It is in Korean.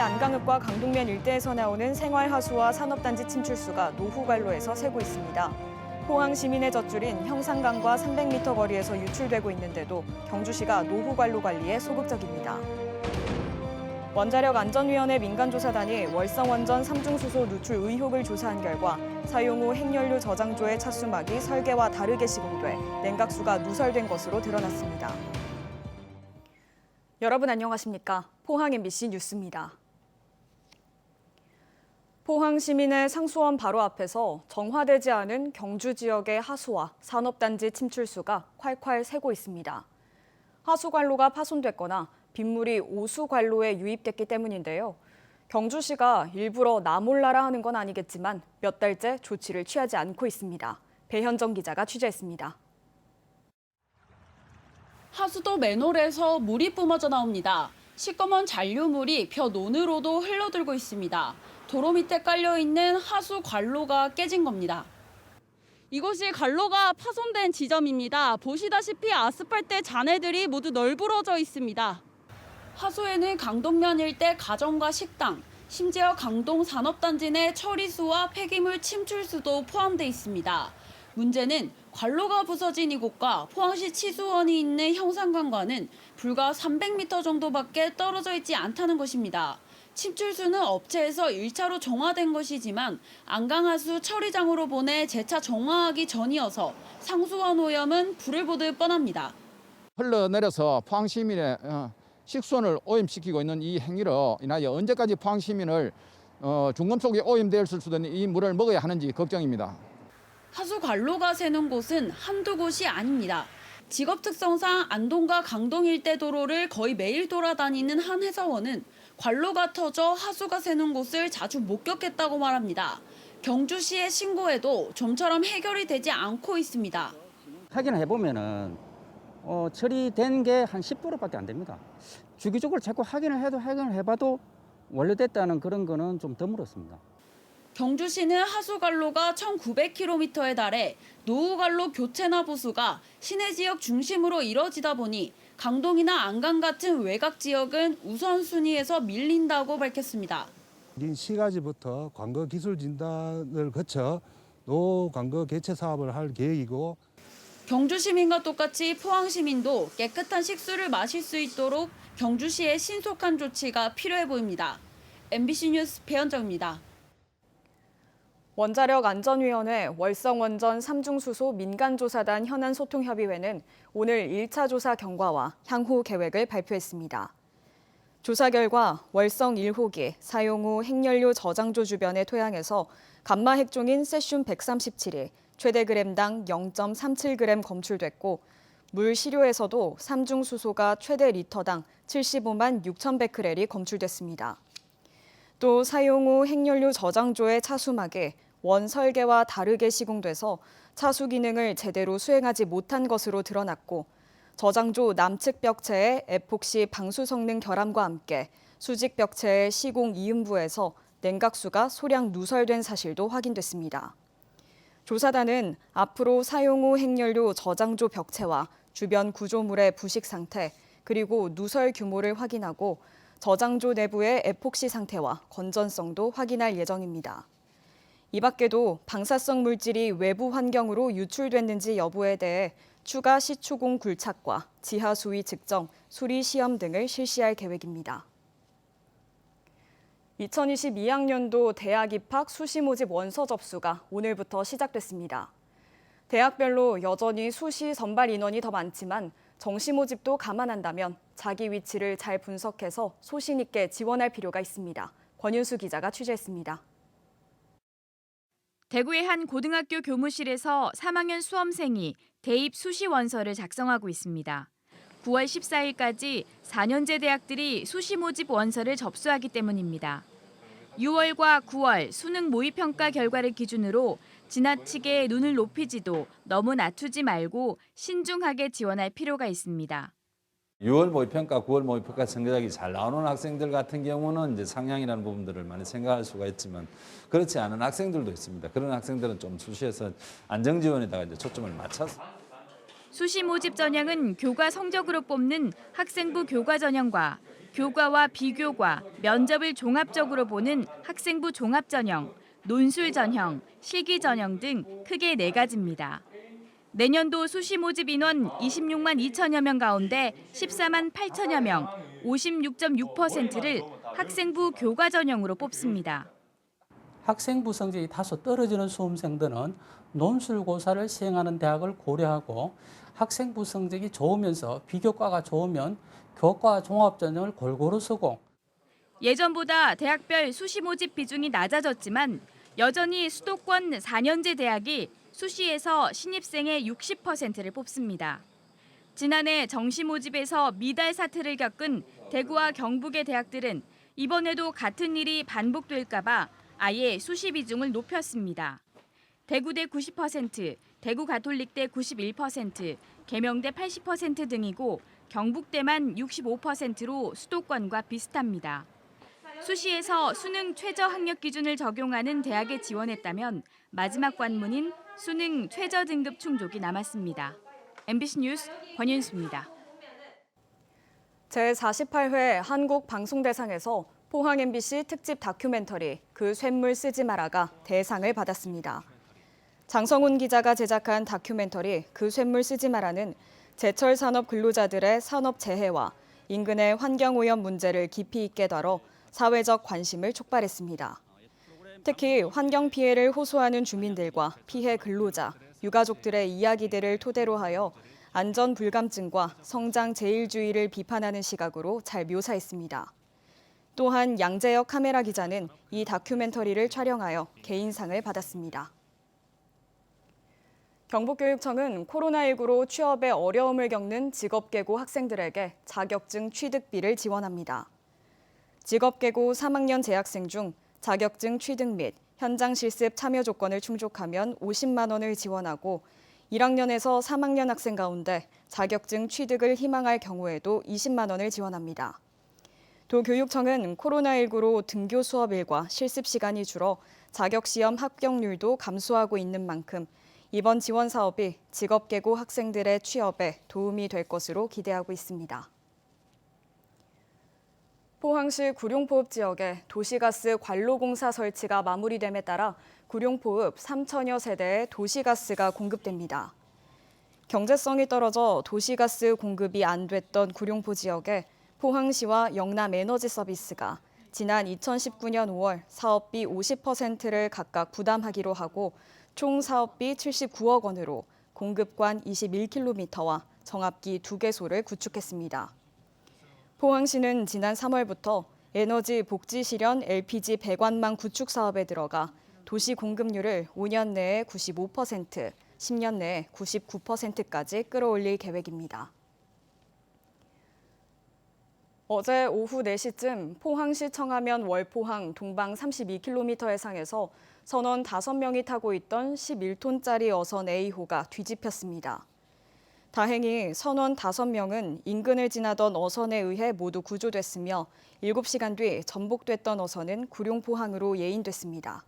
안강읍과 강동면 일대에서 나오는 생활하수와 산업단지 침출수가 노후관로에서 새고 있습니다. 포항 시민의 젖줄인 형산강과 300m 거리에서 유출되고 있는데도 경주시가 노후관로 관리에 소극적입니다. 원자력안전위원회 민간조사단이 월성원전 삼중수소 누출 의혹을 조사한 결과 사용 후 핵연료 저장조의 차수막이 설계와 다르게 시공돼 냉각수가 누설된 것으로 드러났습니다. 여러분 안녕하십니까? 포항 MBC 뉴스입니다. 포항 시민의 상수원 바로 앞에서 정화되지 않은 경주 지역의 하수와 산업단지 침출수가 콸콸 새고 있습니다. 하수관로가 파손됐거나 빗물이 오수관로에 유입됐기 때문인데요. 경주시가 일부러 나 몰라라 하는 건 아니겠지만 몇 달째 조치를 취하지 않고 있습니다. 배현정 기자가 취재했습니다. 하수도 맨홀에서 물이 뿜어져 나옵니다. 시꺼먼 잔류물이 벼 논으로도 흘러들고 있습니다. 도로 밑에 깔려있는 하수 관로가 깨진 겁니다. 이곳이 관로가 파손된 지점입니다. 보시다시피 아스팔트 잔해들이 모두 널브러져 있습니다. 하수에는 강동면 일대 가정과 식당, 심지어 강동 산업단지 내 처리수와 폐기물 침출수도 포함돼 있습니다. 문제는 관로가 부서진 이곳과 포항시 치수원이 있는 형산강과는 불과 300m 정도밖에 떨어져 있지 않다는 것입니다. 침출수는 업체에서 1차로 정화된 것이지만 안강하수 처리장으로 보내 재차 정화하기 전이어서 상수원 오염은 불을 보듯 뻔합니다. 흘러내려서 포항 시민의 식수원을 오염시키고 있는 이 행위로 인하여 언제까지 포항 시민을 중금 속에 오염되었을 수도 있는 이 물을 먹어야 하는지 걱정입니다. 하수 관로가 새는 곳은 한두 곳이 아닙니다. 직업 특성상 안동과 강동 일대 도로를 거의 매일 돌아다니는 한 회사원은 관로가 터져 하수가 새는 곳을 자주 목격했다고 말합니다. 경주시에 신고해도 좀처럼 해결이 되지 않고 있습니다. 확인을 해보면은 처리된 게 한 10%밖에 안 됩니다. 주기적으로 자꾸 확인을 해봐도 완료됐다는 그런 거는 좀 드물었습니다. 경주시는 하수관로가 1,900km에 달해 노후관로 교체나 보수가 시내 지역 중심으로 이뤄지다 보니 강동이나 안강 같은 외곽 지역은 우선순위에서 밀린다고 밝혔습니다. 시가지부터 관거 기술 진단을 거쳐 노후 관거 개체 사업을 할 계획이고 경주 시민과 똑같이 포항 시민도 깨끗한 식수를 마실 수 있도록 경주시의 신속한 조치가 필요해 보입니다. MBC 뉴스 배현정입니다. 원자력안전위원회 월성원전 삼중수소 민간조사단 현안소통협의회는 오늘 1차 조사 경과와 향후 계획을 발표했습니다. 조사 결과 월성 1호기 사용 후 핵연료 저장조 주변의 토양에서 감마 핵종인 세슘 137이 최대 그램당 0.37g 검출됐고 물 시료에서도 삼중수소가 최대 리터당 75만 6,100크렐이 검출됐습니다. 또 사용 후 핵연료 저장조의 차수막에 원 설계와 다르게 시공돼서 차수 기능을 제대로 수행하지 못한 것으로 드러났고 저장조 남측 벽체의 에폭시 방수 성능 결함과 함께 수직 벽체의 시공 이음부에서 냉각수가 소량 누설된 사실도 확인됐습니다. 조사단은 앞으로 사용 후 핵연료 저장조 벽체와 주변 구조물의 부식 상태 그리고 누설 규모를 확인하고 저장조 내부의 에폭시 상태와 건전성도 확인할 예정입니다. 이 밖에도 방사성 물질이 외부 환경으로 유출됐는지 여부에 대해 추가 시추공 굴착과 지하 수위 측정, 수리 시험 등을 실시할 계획입니다. 2022학년도 대학 입학 수시 모집 원서 접수가 오늘부터 시작됐습니다. 대학별로 여전히 수시 선발 인원이 더 많지만 정시 모집도 감안한다면 자기 위치를 잘 분석해서 소신 있게 지원할 필요가 있습니다. 권윤수 기자가 취재했습니다. 대구의 한 고등학교 교무실에서 3학년 수험생이 대입 수시 원서를 작성하고 있습니다. 9월 14일까지 4년제 대학들이 수시 모집 원서를 접수하기 때문입니다. 6월과 9월 수능 모의평가 결과를 기준으로 지나치게 눈을 높이지도 너무 낮추지 말고 신중하게 지원할 필요가 있습니다. 6월 모의평가, 9월 모의평가 성적이 잘 나오는 학생들 같은 경우는 이제 상향이라는 부분들을 많이 생각할 수가 있지만 그렇지 않은 학생들도 있습니다. 그런 학생들은 좀 수시에서 안정지원에다가 이제 초점을 맞춰서. 수시 모집 전형은 교과 성적으로 뽑는 학생부 교과 전형과 교과와 비교과, 면접을 종합적으로 보는 학생부 종합전형, 논술 전형, 실기 전형 등 크게 4가지입니다. 내년도 수시 모집 인원 26만 2천여 명 가운데 14만 8천여 명, 56.6%를 학생부 교과 전형으로 뽑습니다. 학생부 성적이 다소 떨어지는 수험생들은 논술고사를 시행하는 대학을 고려하고 학생부 성적이 좋으면서 비교과가 좋으면 교과 종합전형을 골고루 쓰고 예전보다 대학별 수시 모집 비중이 낮아졌지만 여전히 수도권 4년제 대학이 수시에서 신입생의 60%를 뽑습니다. 지난해 정시 모집에서 미달 사태를 겪은 대구와 경북의 대학들은 이번에도 같은 일이 반복될까 봐 아예 수시 비중을 높였습니다. 대구대 90%, 대구 가톨릭대 91%, 계명대 80% 등이고 경북대만 65%로 수도권과 비슷합니다. 수시에서 수능 최저 학력 기준을 적용하는 대학에 지원했다면 마지막 관문인 수능 최저 등급 충족이 남았습니다. MBC 뉴스 권윤수입니다. 제48회 한국방송대상에서 포항 MBC 특집 다큐멘터리 그 쇳물 쓰지 마라가 대상을 받았습니다. 장성훈 기자가 제작한 다큐멘터리 그 쇳물 쓰지 마라는 제철 산업 근로자들의 산업 재해와 인근의 환경오염 문제를 깊이 있게 다뤄 사회적 관심을 촉발했습니다. 특히 환경 피해를 호소하는 주민들과 피해 근로자, 유가족들의 이야기들을 토대로 하여 안전 불감증과 성장 제일주의를 비판하는 시각으로 잘 묘사했습니다. 또한 양재혁 카메라 기자는 이 다큐멘터리를 촬영하여 개인상을 받았습니다. 경북교육청은 코로나19로 취업에 어려움을 겪는 직업계고 학생들에게 자격증 취득비를 지원합니다. 직업계고 3학년 재학생 중 자격증 취득 및 현장 실습 참여 조건을 충족하면 50만 원을 지원하고 1학년에서 3학년 학생 가운데 자격증 취득을 희망할 경우에도 20만 원을 지원합니다. 도교육청은 코로나19로 등교 수업일과 실습 시간이 줄어 자격시험 합격률도 감소하고 있는 만큼 이번 지원 사업이 직업계고 학생들의 취업에 도움이 될 것으로 기대하고 있습니다. 포항시 구룡포읍 지역에 도시가스 관로공사 설치가 마무리됨에 따라 구룡포읍 3천여 세대에 도시가스가 공급됩니다. 경제성이 떨어져 도시가스 공급이 안 됐던 구룡포 지역에 포항시와 영남에너지서비스가 지난 2019년 5월 사업비 50%를 각각 부담하기로 하고 총 사업비 79억 원으로 공급관 21km와 정압기 2개소를 구축했습니다. 포항시는 지난 3월부터 에너지 복지 실현 LPG 배관망 구축 사업에 들어가 도시 공급률을 5년 내에 95%, 10년 내에 99%까지 끌어올릴 계획입니다. 어제 오후 4시쯤 포항시 청하면 월포항 동방 32km 해상에서 선원 5명이 타고 있던 11톤짜리 어선 A호가 뒤집혔습니다. 다행히 선원 5명은 인근을 지나던 어선에 의해 모두 구조됐으며 7시간 뒤 전복됐던 어선은 구룡포항으로 예인됐습니다.